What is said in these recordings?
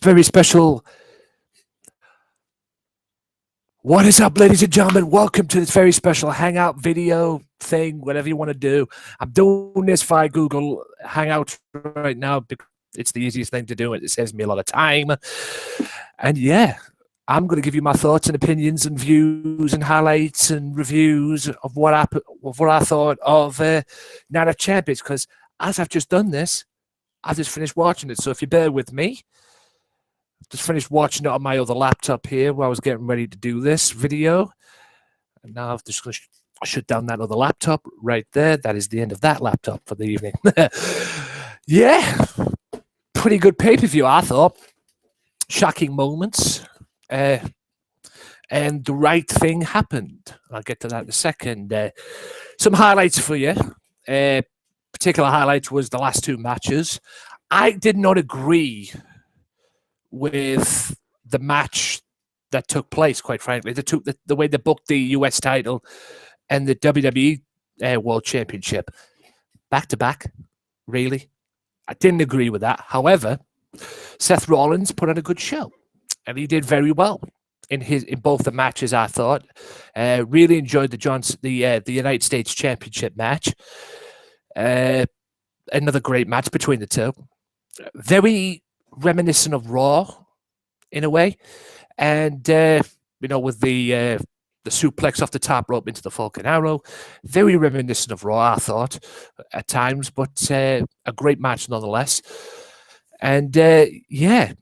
very special. What is up, ladies and gentlemen? Welcome to this very special Hangout video thing, whatever you want to do. I'm doing this via Google Hangouts right now because it's the easiest thing to do. It saves me a lot of time. And yeah, I'm going to give you my thoughts and opinions and views and highlights and reviews of what I thought of Night of Champions, because as I've just done this, I've just finished watching it. So if you bear with me, just finished watching it on my other laptop here while I was getting ready to do this video. And now I'm just going to shut down that other laptop right there. That is the end of that laptop for the evening. Yeah, pretty good pay-per-view, I thought. Shocking moments. And the right thing happened. I'll get to that in a second. Some highlights for you. Particular highlights was the last two matches. I did not agree with the match that took place, quite frankly. The way they booked the US title and the WWE World Championship back-to-back, really. I didn't agree with that. However, Seth Rollins put on a good show, and he did very well in both the matches, I thought. Really enjoyed the United States Championship match. Another great match between the two. Very reminiscent of Raw in a way, and with the suplex off the top rope into the Falcon Arrow, very reminiscent of Raw, I thought at times, but a great match nonetheless. And yeah,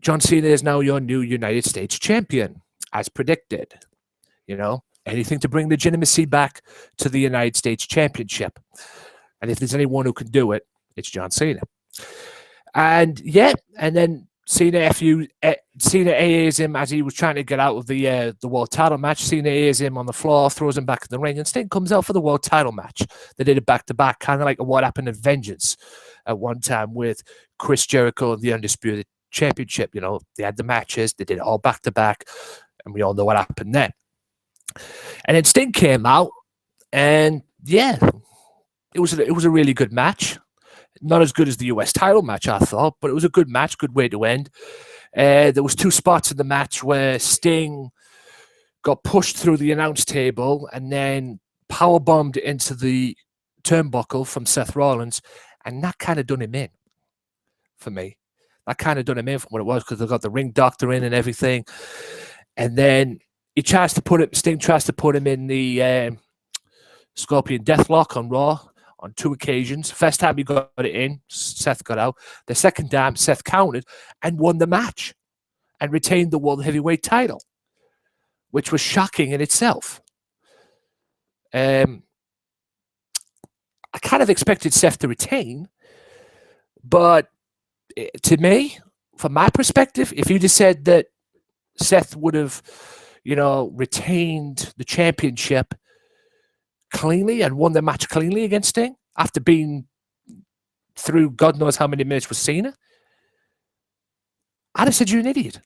John Cena is now your new United States champion, as predicted. Anything to bring legitimacy back to the United States Championship. And if there's anyone who can do it, it's John Cena. And yeah, and then Cena AAs him as he was trying to get out of the world title match. Cena AAs him on the floor, throws him back in the ring, and Sting comes out for the world title match. They did it back-to-back, kind of like what happened at Vengeance at one time with Chris Jericho and the Undisputed Championship. They had the matches, they did it all back-to-back, and we all know what happened then. And then Sting came out, and yeah, it was a really good match. Not as good as the US title match, I thought, but it was a good match, good way to end. There was two spots in the match where Sting got pushed through the announce table and then powerbombed into the turnbuckle from Seth Rollins, and that kind of done him in for me. That kind of done him in from what it was, because they got the ring doctor in and everything. And then Sting tries to put him in the Scorpion Deathlock on Raw on two occasions. First time he got it in, Seth got out. The second time, Seth countered and won the match and retained the World Heavyweight title, which was shocking in itself. I kind of expected Seth to retain, but to me, from my perspective, if you just said that Seth would have, retained the championship cleanly and won the match cleanly against Sting after being through God knows how many minutes with Cena, I'd have said you're an idiot.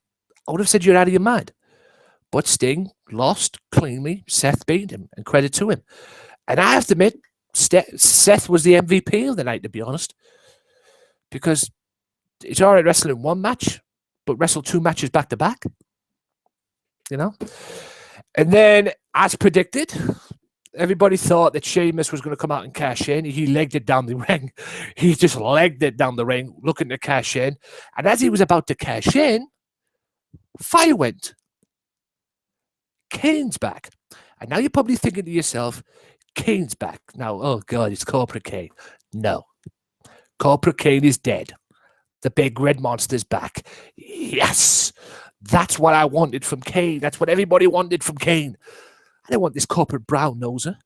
I would have said you're out of your mind. But Sting lost cleanly. Seth beat him, and credit to him. And I have to admit, Seth was the MVP of the night, to be honest, because it's all right wrestling one match, but wrestle two matches back-to-back, And then, as predicted, everybody thought that Sheamus was going to come out and cash in. He legged it down the ring. He just legged it down the ring, looking to cash in. And as he was about to cash in, fire went. Kane's back. And now you're probably thinking to yourself, Kane's back. Now, oh God, it's Corporate Kane. No. Corporate Kane is dead. The big red monster's back. Yes. That's what I wanted from Kane. That's what everybody wanted from Kane. I don't want this corporate brown noser,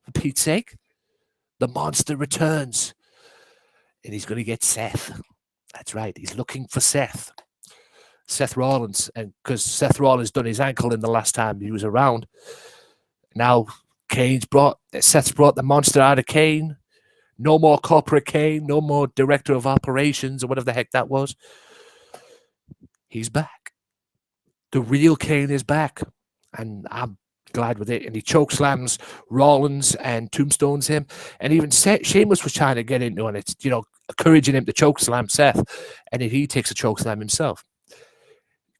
for Pete's sake. The monster returns. And he's going to get Seth. That's right. He's looking for Seth. Seth Rollins. And because Seth Rollins done his ankle in the last time he was around. Now Seth's brought the monster out of Kane. No more corporate Kane. No more director of operations or whatever the heck that was. He's back. The real Kane is back. And I'm glad with it. And he choke slams Rollins and tombstones him. And even Sheamus was trying to get into it. It's, encouraging him to choke slam Seth. And then he takes a choke slam himself.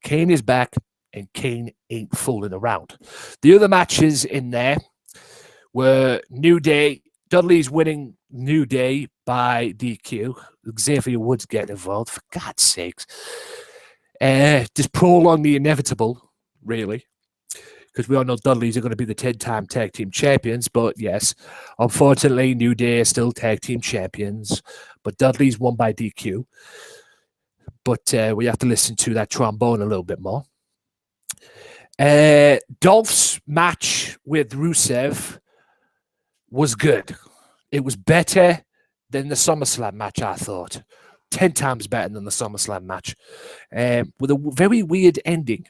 Kane is back, and Kane ain't fooling around. The other matches in there were New Day, Dudley's winning New Day by DQ. Xavier Woods getting involved, for God's sakes. Just prolong the inevitable, really. Because we all know Dudleys are going to be the 10-time tag team champions. But yes, unfortunately, New Day are still tag team champions. But Dudley's won by DQ. But we have to listen to that trombone a little bit more. Dolph's match with Rusev was good. It was better than the SummerSlam match, I thought. 10 times better than the SummerSlam match. With a very weird ending.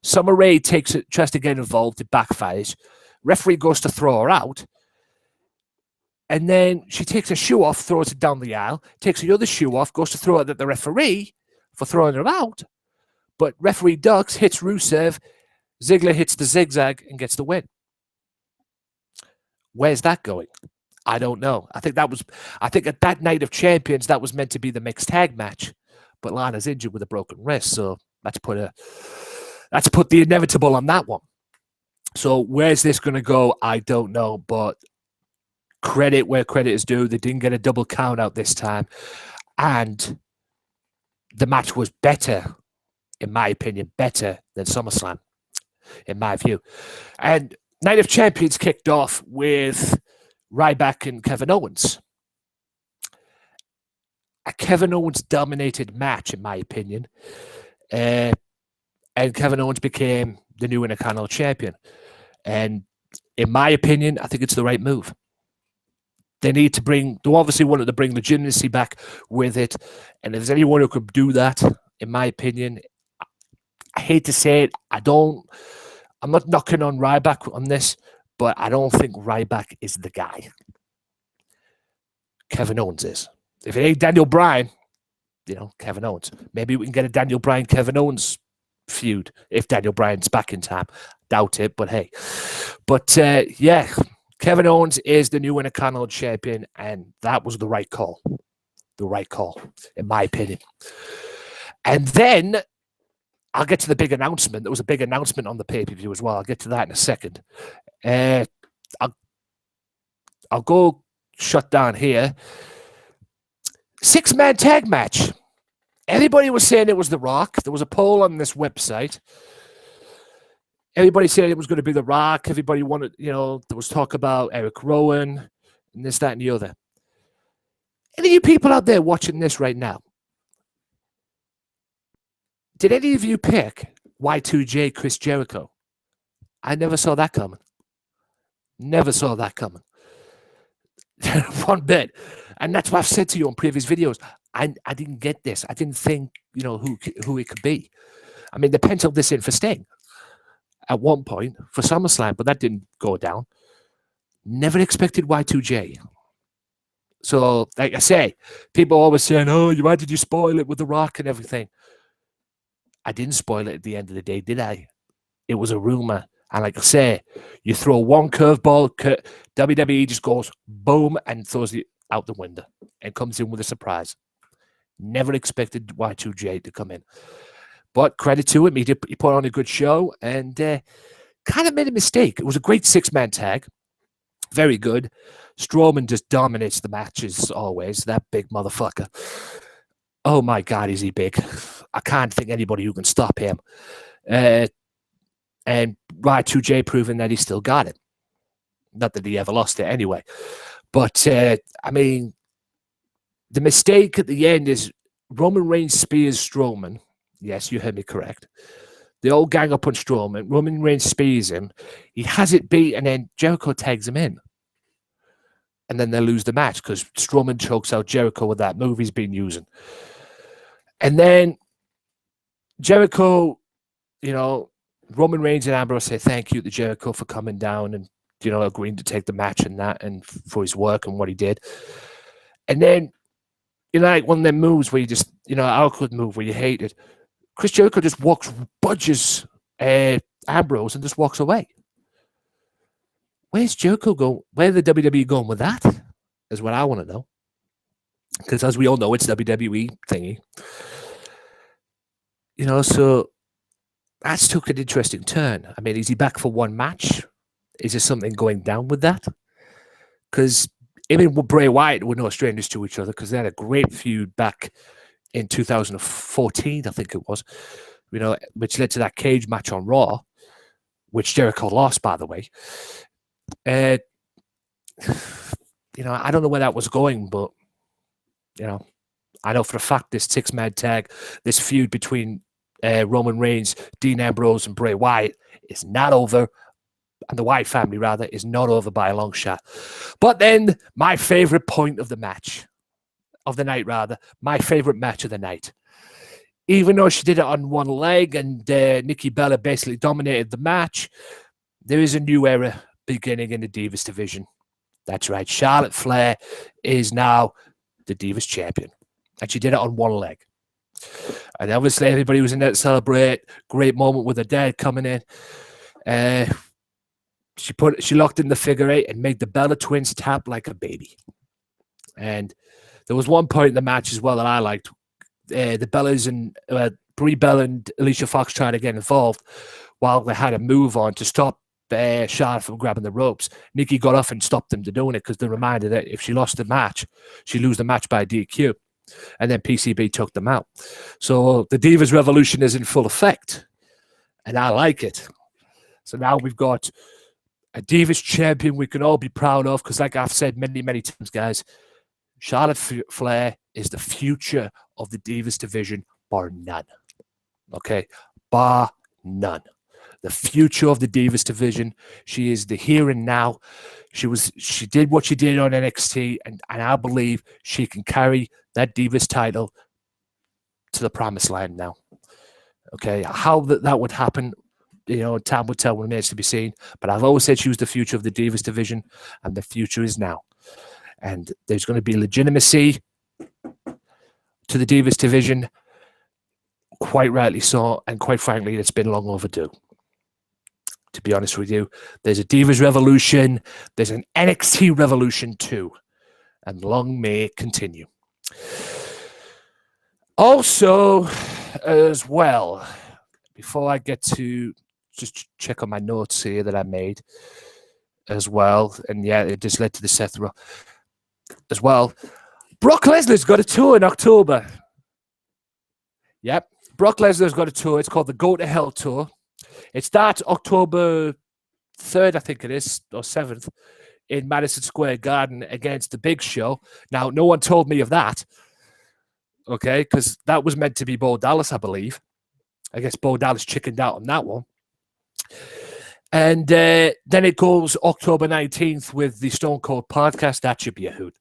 Summer Rae tries to get involved. It backfires. Referee goes to throw her out. And then she takes her shoe off, throws it down the aisle, takes the other shoe off, goes to throw it at the referee for throwing her out. But referee ducks, hits Rusev. Ziggler hits the zigzag and gets the win. Where's that going? I don't know. I think at that Night of Champions, that was meant to be the mixed tag match. But Lana's injured with a broken wrist, so let's put the inevitable on that one. So where's this going to go? I don't know, but credit where credit is due. They didn't get a double count out this time. And the match was better, in my opinion, better than SummerSlam, in my view. And Night of Champions kicked off with Ryback and Kevin Owens. A Kevin Owens-dominated match, in my opinion. And Kevin Owens became the new Intercontinental Champion. And in my opinion, I think it's the right move. They obviously wanted to bring legitimacy back with it. And if there's anyone who could do that, in my opinion, I hate to say it, I'm not knocking on Ryback on this, but I don't think Ryback is the guy. Kevin Owens is. If it ain't Daniel Bryan, Kevin Owens. Maybe we can get a Daniel Bryan-Kevin Owens feud if Daniel Bryan's back in time. Doubt it, but hey. But yeah, Kevin Owens is the new Intercontinental Champion, and that was the right call. The right call, in my opinion. And then I'll get to the big announcement. There was a big announcement on the pay-per-view as well. I'll get to that in a second. I'll go shut down here. 6-man tag match. Everybody was saying it was The Rock. There was a poll on this website. Everybody said it was going to be The Rock. Everybody wanted, there was talk about Eric Rowan and this, that, and the other. Any of you people out there watching this right now, did any of you pick Y2J Chris Jericho? I never saw that coming. Never saw that coming. One bit. And that's what I've said to you on previous videos. I didn't get this. I didn't think, who it could be. I mean, they penciled this in for Sting at one point for SummerSlam, but that didn't go down. Never expected Y2J. So, like I say, people always saying, oh, why did you spoil it with The Rock and everything? I didn't spoil it at the end of the day, did I? It was a rumor. And like I say, you throw one curveball, WWE just goes boom and throws it out the window and comes in with a surprise. Never expected Y2J to come in. But credit to him, he put on a good show and kind of made a mistake. It was a great 6-man tag. Very good. Strowman just dominates the matches always. That big motherfucker. Oh my God, is he big. I can't think anybody who can stop him. And Y2J proving that he still got it. Not that he ever lost it anyway. But, I mean, the mistake at the end is Roman Reigns spears Strowman. Yes, you heard me correct. They all gang up on Strowman. Roman Reigns spears him. He has it beat, and then Jericho tags him in. And then they lose the match because Strowman chokes out Jericho with that move he's been using. And then Jericho, Roman Reigns and Ambrose say thank you to Jericho for coming down and, agreeing to take the match and that and for his work and what he did. And then, like one of them moves where you just, awkward move where you hate it. Chris Jericho just budges Ambrose and just walks away. Where's Jericho going? Where the WWE going with that? Is what I want to know. Because as we all know, it's WWE thingy. So that's took an interesting turn. I mean, is he back for one match? Is there something going down with that? Because even with Bray Wyatt were no strangers to each other, because they had a great feud back in 2014, I think it was, which led to that cage match on Raw, which Jericho lost, by the way. I don't know where that was going, but, I know for a fact this six-man tag, this feud between Roman Reigns, Dean Ambrose, and Bray Wyatt is not over. And the Wyatt family, rather, is not over by a long shot. But then, my favorite point of the match, of the night, rather, my favorite match of the night. Even though she did it on one leg and Nikki Bella basically dominated the match, there is a new era beginning in the Divas division. That's right. Charlotte Flair is now the Divas champion. And she did it on one leg. And obviously, everybody was in there to celebrate. Great moment with her dad coming in. She locked in the figure eight and made the Bella twins tap like a baby. And there was one point in the match as well that I liked. The Bellas and Brie Bella and Alicia Fox trying to get involved while they had a move on to stop Charlotte from grabbing the ropes. Nikki got off and stopped them to doing it because they reminded that if she lost the match, she'd lose the match by DQ. And then PCB took them out. So the Divas Revolution is in full effect. And I like it. So now we've got a Divas champion we can all be proud of because, like I've said many, many times, guys, Charlotte Flair is the future of the Divas division, bar none. Okay? Bar none. The future of the Divas division. She is the here and now. She did what she did on NXT, and I believe she can carry that Divas title to the promised land now. Okay? How that would happen, time will tell, remains to be seen. But I've always said she was the future of the Divas division, and the future is now. And there's going to be legitimacy to the Divas division, quite rightly so, and quite frankly, it's been long overdue. To be honest with you, there's a Divas revolution, there's an NXT revolution too, and long may it continue. Also, as well, before I get to just check on my notes here that I made as well. And yeah, it just led to the Seth as well. Brock Lesnar's got a tour in October. Yep. Brock Lesnar's got a tour. It's called the Go to Hell Tour. It starts October 3rd, I think it is, or 7th, in Madison Square Garden against the Big Show. Now, no one told me of that. Okay, because that was meant to be Bo Dallas, I believe. I guess Bo Dallas chickened out on that one. And then it goes October 19th with the Stone Cold podcast. That should be a hoot.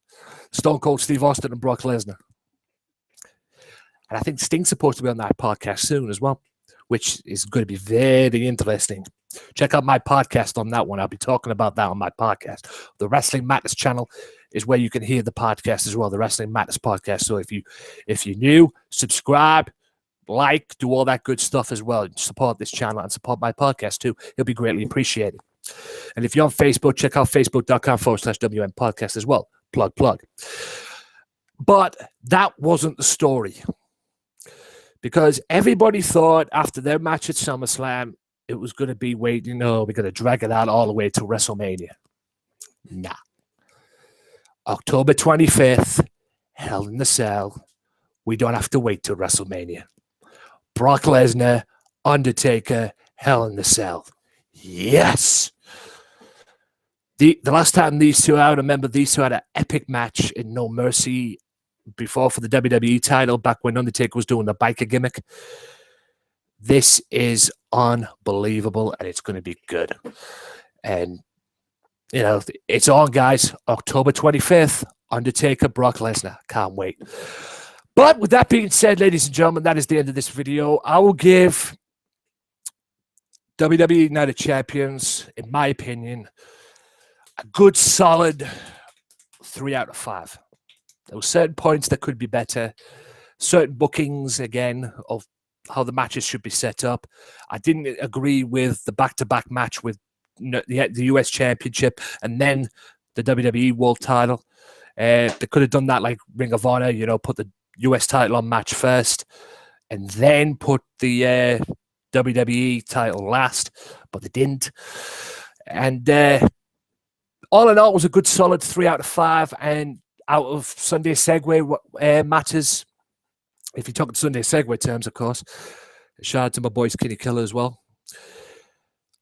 Stone Cold Steve Austin and Brock Lesnar. And I think Sting's supposed to be on that podcast soon as well, which is going to be very interesting. Check out my podcast on that one. I'll be talking about that on my podcast. The Wrestling Matters channel is where you can hear the podcast as well, the Wrestling Matters podcast. So if you're new, subscribe, like, do all that good stuff as well. Support this channel and support my podcast too. It'll be greatly appreciated. And if you're on Facebook, check out facebook.com/WN podcast as well. Plug. But that wasn't the story. Because everybody thought after their match at SummerSlam, it was going to be, we're going to drag it out all the way to WrestleMania. Nah. October 25th, Hell in the Cell. We don't have to wait till WrestleMania. Brock Lesnar, Undertaker, Hell in the Cell. Yes! The last time these two, I remember these two had an epic match in No Mercy before for the WWE title, back when Undertaker was doing the biker gimmick. This is unbelievable, and it's going to be good. And, it's on, guys. October 25th, Undertaker, Brock Lesnar. Can't wait. But with that being said, ladies and gentlemen, that is the end of this video. I will give WWE Night of Champions, in my opinion, a good solid 3 out of 5. There were certain points that could be better, certain bookings, again, of how the matches should be set up. I didn't agree with the back-to-back match with the US Championship and then the WWE World title. They could have done that like Ring of Honor, put the US title on match first and then put the WWE title last, but they didn't. And all in all, it was a good solid 3 out of 5. And out of Sunday Segway matters, if you're talking Sunday Segway terms, of course, shout out to my boy Skinny Killer as well.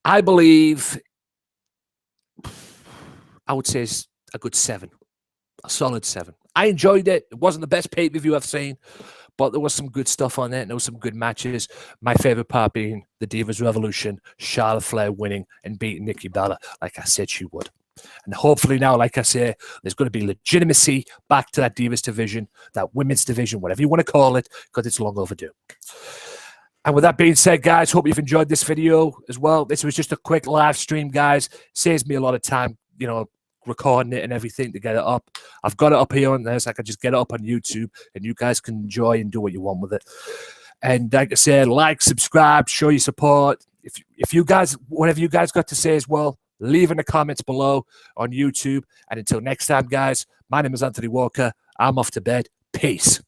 I believe I would say it's a good 7, a solid 7. I enjoyed it. It wasn't the best pay-per-view I've seen, but there was some good stuff on it, and there was some good matches. My favorite part being the Divas Revolution, Charlotte Flair winning and beating Nikki Bella, like I said she would. And hopefully now, like I say, there's going to be legitimacy back to that Divas division, that women's division, whatever you want to call it, because it's long overdue. And with that being said, guys, hope you've enjoyed this video as well. This was just a quick live stream, guys. Saves me a lot of time, you know, recording it and everything to get it up. I've got it up here on this. I can just get it up on YouTube, and you guys can enjoy and do what you want with it. And like I said, like, subscribe, show your support. If you guys, whatever you guys got to say as well, leave in the comments below on YouTube. And until next time, guys, my name is Anthony Walker. I'm off to bed. Peace.